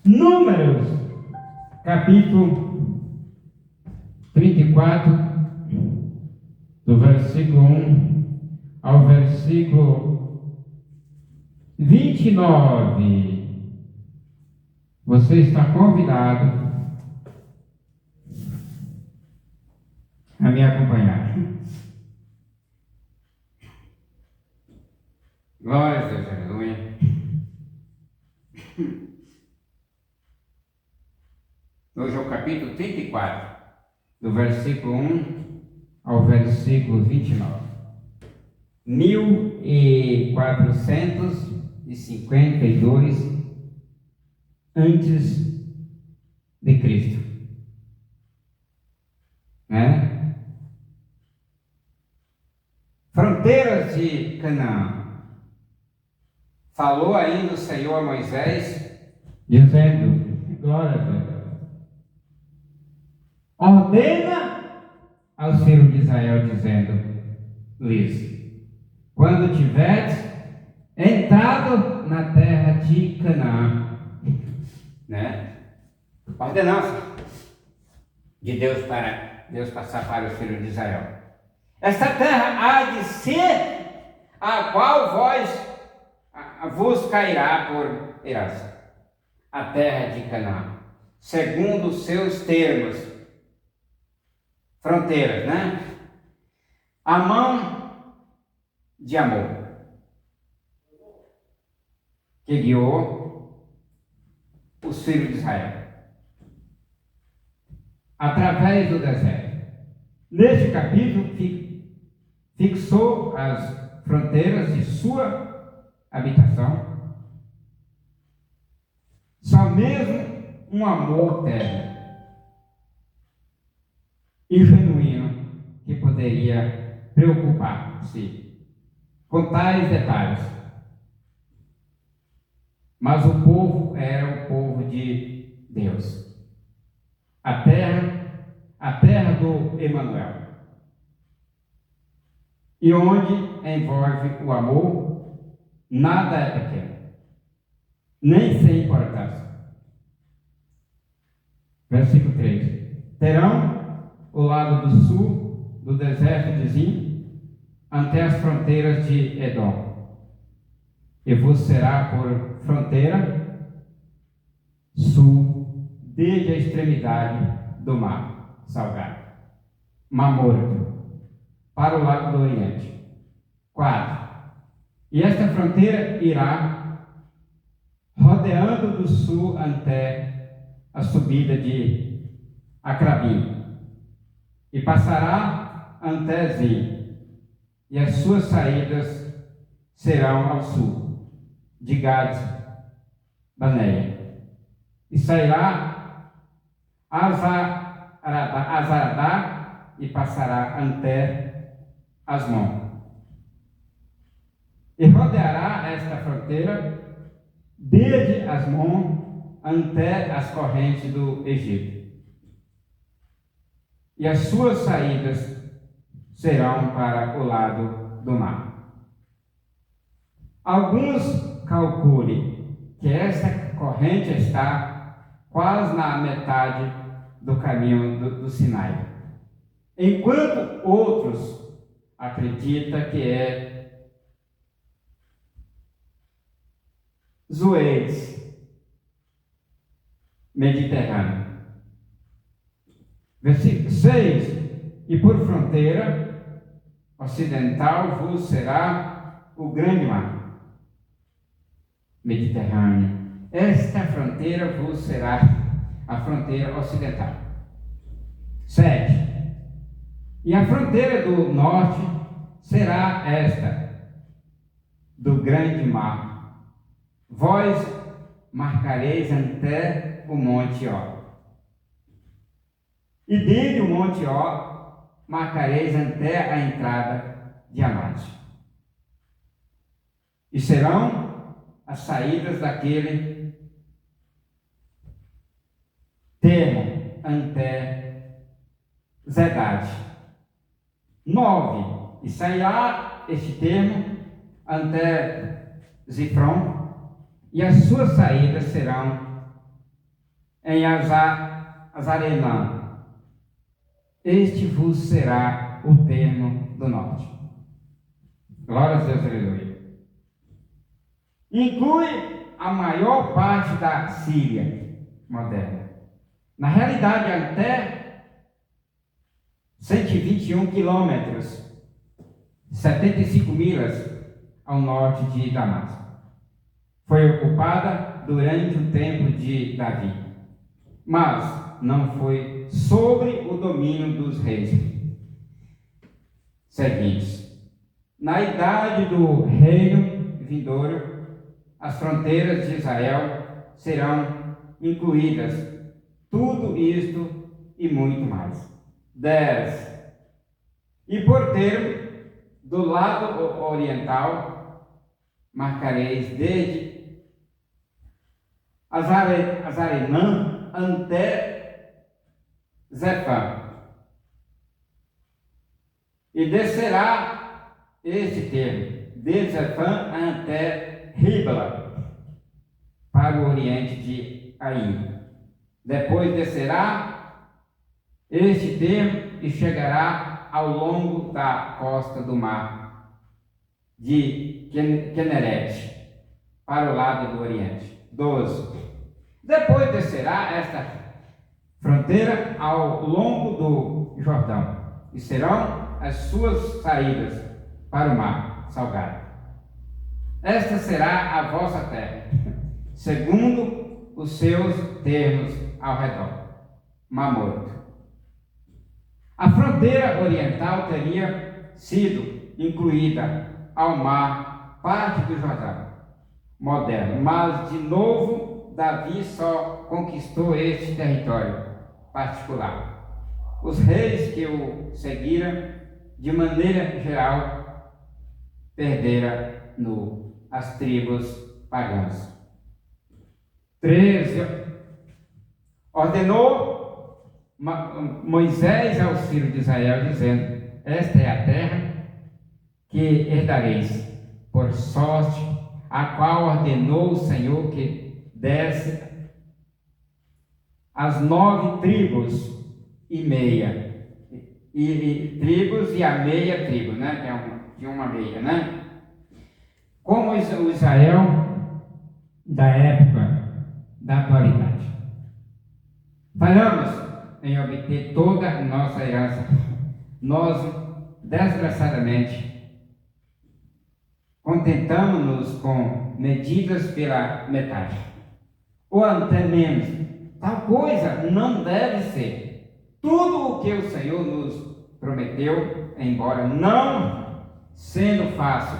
Números, capítulo 34, do versículo 1 ao versículo 29. Você está convidado a me acompanhar. Glória a Deus, aleluia. Hoje é o capítulo 34, do versículo 1 ao versículo 29. 1452 antes de Cristo. Né? Fronteiras de Canaã. Falou ainda o Senhor a Moisés, dizendo, glória a Deus, ordena aos filhos de Israel, dizendo-lhes, quando tiveres entrado na terra de Canaã, né? Ordenança de Deus para Deus passar para os filhos de Israel. Esta terra há de ser a qual vos cairá por herança, a terra de Canaã, segundo os seus termos, fronteiras, né? A mão de amor que guiou os filhos de Israel através do deserto. Neste capítulo fixou as fronteiras de sua habitação. Só mesmo um amor terno e genuíno que poderia preocupar-se com tais detalhes. Mas o povo era o povo de Deus. A terra do Emanuel. E onde envolve o amor, nada é pequeno, nem sem importância. Versículo 3. Terão o lado do sul do deserto de Zim, até as fronteiras de Edom, e vos será por fronteira sul, desde a extremidade do mar salgado, Mar Morto, para o lado do Oriente. 4. E esta fronteira irá rodeando do sul até a subida de Acrabim, e passará até Zim, e as suas saídas serão ao sul, de Gades Baneia, e sairá Azaradá e passará até Asmon. E rodeará esta fronteira desde Asmon até as correntes do Egito. E as suas saídas serão para o lado do mar. Alguns calculem que esta corrente está quase na metade do caminho do Sinai, enquanto outros acreditam que é Suez Mediterrâneo. Versículo 6. E por fronteira ocidental vos será o grande mar Mediterrâneo. Esta fronteira vos será a fronteira ocidental. 7. E a fronteira do norte será esta, do grande mar. Vós marcareis até o monte Ó. E desde o monte Ó marcareis até a entrada de Amate. E serão as saídas daquele termo até Zedade. 9. E sairá este termo até Zifron, e as suas saídas serão em Azarelã. Este vos será o termo do norte. Glória a Deus, aleluia. Inclui a maior parte da Síria moderna. Na realidade, até 121 quilômetros, 75 milhas ao norte de Damasco. Foi ocupada durante o tempo de Davi, mas não foi sobre o domínio dos reis seguintes. Na idade do reino vindouro, as fronteiras de Israel serão incluídas. Tudo isto e muito mais. 10. E por termo, do lado oriental, marcareis desde Azarelã até Zefã. E descerá este termo, de Zefã até Ribla, para o oriente de Aim. Depois descerá este termo e chegará ao longo da costa do mar de Queneret, para o lado do oriente. 12. Depois descerá esta fronteira ao longo do Jordão, e serão as suas saídas para o mar salgado. Esta será a vossa terra, segundo os seus termos ao redor. Mar Morto. A fronteira oriental teria sido incluída ao mar parte do Jordão moderno, mas de novo Davi só conquistou este território particular. Os reis que o seguiram, de maneira geral, perderam as tribos pagãs. 13. Ordenou Moisés aos filhos de Israel, dizendo: esta é a terra que herdareis por sorte, a qual ordenou o Senhor que desse as 9 tribos e meia, tribos e a meia tribo, né? Que é uma meia, né? Como o Israel da época da atualidade. Falhamos em obter toda a nossa herança. Nós, desgraçadamente, contentamos-nos com medidas pela metade, ou até menos. Tal coisa não deve ser. Tudo o que o Senhor nos prometeu, embora não sendo fácil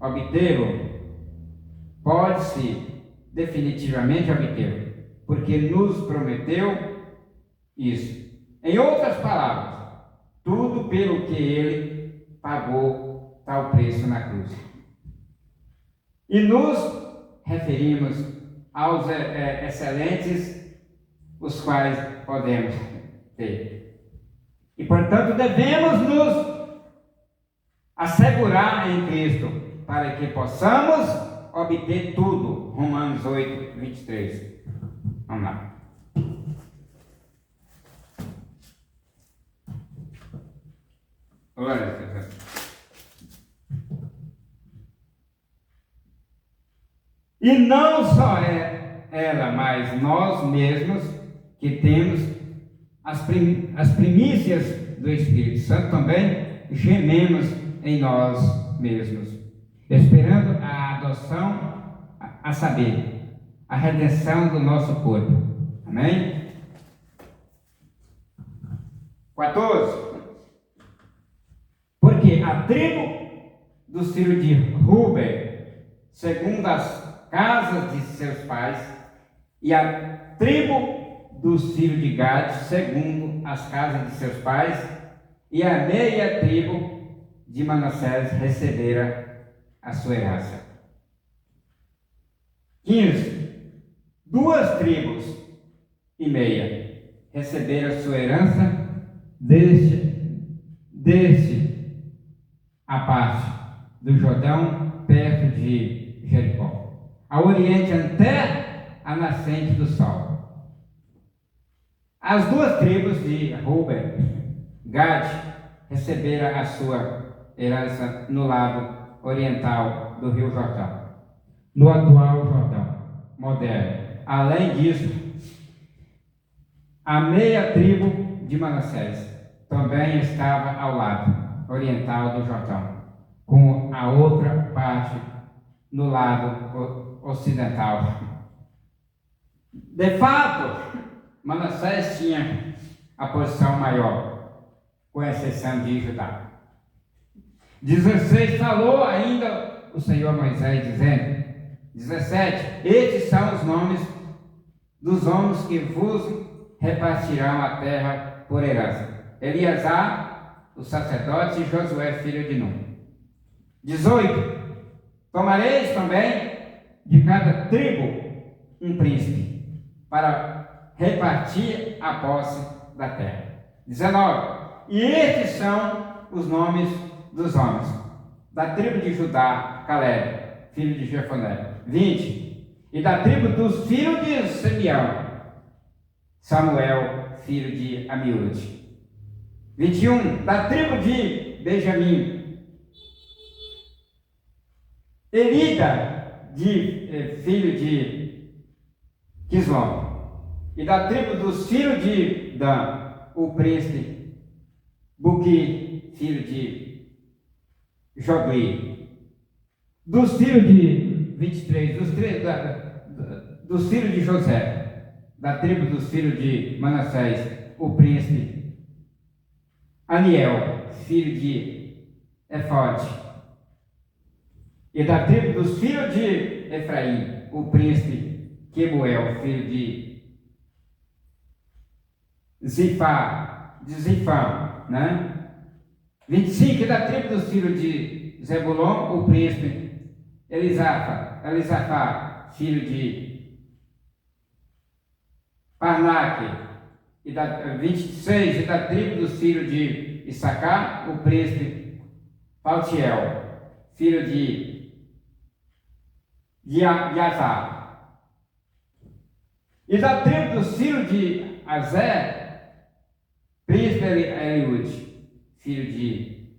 obtê-lo, pode-se definitivamente obtê-lo, porque nos prometeu isso. Em outras palavras, tudo pelo que ele pagou tal preço na cruz. E nos referimos aos excelentes os quais podemos ter. E, portanto, devemos nos assegurar em Cristo, para que possamos obter tudo. Romanos 8, 23. Vamos lá. Glória a Deus. E não só ela, mas nós mesmos que temos as primícias do Espírito Santo também gememos em nós mesmos, esperando a adoção, a saber, a redenção do nosso corpo. Amém? 14. Porque a tribo do filho de Ruben, segundo as casas de seus pais, e a tribo dos filhos de Gad, segundo as casas de seus pais, e a meia tribo de Manassés recebera a sua herança. 15. 2 tribos e meia receberam a sua herança deste a parte do Jordão, perto de Jericó, ao oriente até a nascente do sol. As duas tribos de Ruben, Gad, receberam a sua herança no lado oriental do rio Jordão, no atual Jordão moderno. Além disso, a meia tribo de Manassés também estava ao lado oriental do Jordão, com a outra parte no lado ocidental. De fato, Manassés tinha a posição maior, com exceção de Judá. 16, falou ainda o Senhor Moisés, dizendo, 17, estes são os nomes dos homens que vos repartirão a terra por herança: Eleazar, o sacerdote, e Josué, filho de Nun. 18, tomareis também de cada tribo um príncipe, para repartir a posse da terra. 19, e estes são os nomes dos homens da tribo de Judá: Caleb, filho de Jefoné. 20, e da tribo dos filhos de Simeão: Samuel, filho de Amiúde. 21, da tribo de Benjamim: Elida, filho de Quislom. E da tribo dos filhos de Dan, o príncipe Buqui, filho de Jogli. Dos filhos de 23, dos filhos de José, da tribo dos filhos de Manassés, o príncipe Aniel, filho de Efode. E da tribo dos filhos de Efraim, o príncipe Quemuel, filho de Zifá, né? 25, da tribo dos filhos de Zebulon, o príncipe Elisafá, filho de Parnaque. E da 26, e da tribo dos filhos de Issacar, o príncipe Paltiel, filho de Azar. E da tribo dos filhos de Azé, príncipe Eliúde, filho de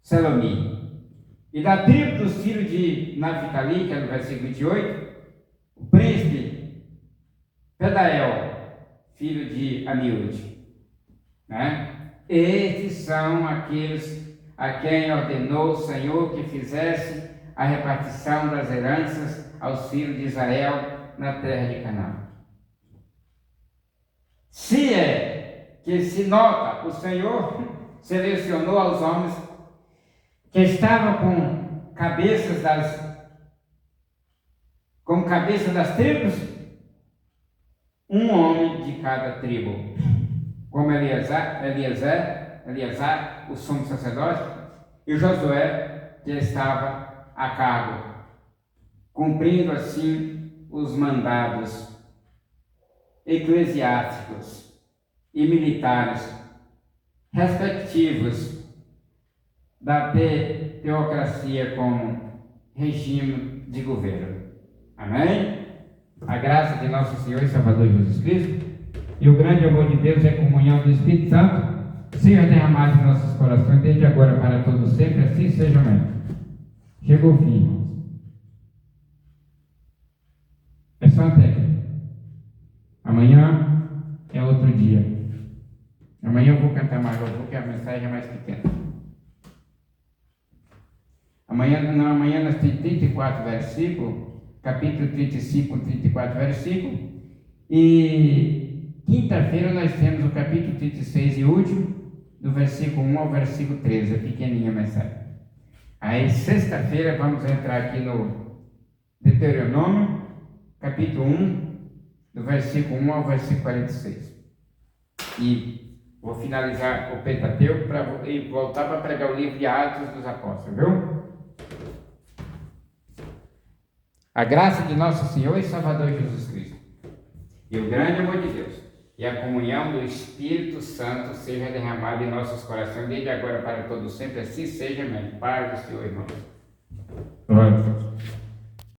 Selomi. E da tribo dos filhos de Naphtali, que é no versículo 28, o príncipe Pedael, filho de Amiúde. Né? Estes são aqueles a quem ordenou o Senhor que fizesse a repartição das heranças aos filhos de Israel na terra de Canaã. Se é que se nota, o Senhor selecionou aos homens que estavam com cabeça das tribos, um homem de cada tribo, como Eleazar, o sumo sacerdote, e Josué, que estava a cargo, cumprindo assim os mandados eclesiásticos e militares respectivos da teocracia como regime de governo. Amém? A graça de nosso Senhor e Salvador Jesus Cristo e o grande amor de Deus e a comunhão do Espírito Santo seja derramado em nossos corações desde agora para todos sempre, assim seja. Amém. Chegou o fim, irmãos. É só até aqui. Amanhã é outro dia. Amanhã eu vou cantar mais, porque a mensagem é mais pequena. Amanhã nós temos 34 versículos, capítulo 35, 34 versículos, e quinta-feira nós temos o capítulo 36 e último, do versículo 1 ao versículo 13, é pequenininha a mensagem. Aí sexta-feira vamos entrar aqui no Deuteronômio, capítulo 1, do versículo 1 ao versículo 46. E vou finalizar o Pentateuco e voltar para pregar o livro de Atos dos Apóstolos, viu? A graça de nosso Senhor e Salvador Jesus Cristo, e o grande amor de Deus, e a comunhão do Espírito Santo seja derramada em nossos corações, desde agora para todos sempre, assim seja, amém. Paz do Senhor, irmãos. Glória a Deus.